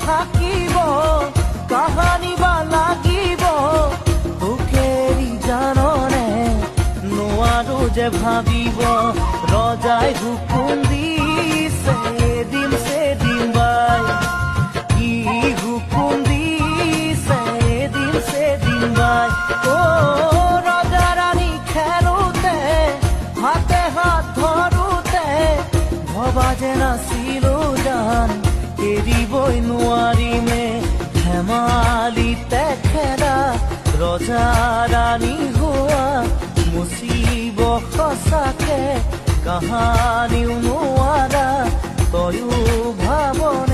থাকিব কাহানি বা লাগিব তোকেৰি জাননে নোৱাৰো যে ভাবিব ৰজাই হুকুম দিছে এদিন সেদিন বাই কি হুকুম দিছে এদিন সেদিন বাই ও ৰজা ৰাণী খেলোতে হাতে হাত ধৰোতে ভবা যে নাছিলো জান এৰিবই নোৱাৰিমে ধেমালিতে খেলা ৰজা ৰাণী হোৱা মুচিব সঁচাকে কাহানিও নোৱাৰা তয়ো ভাৱনা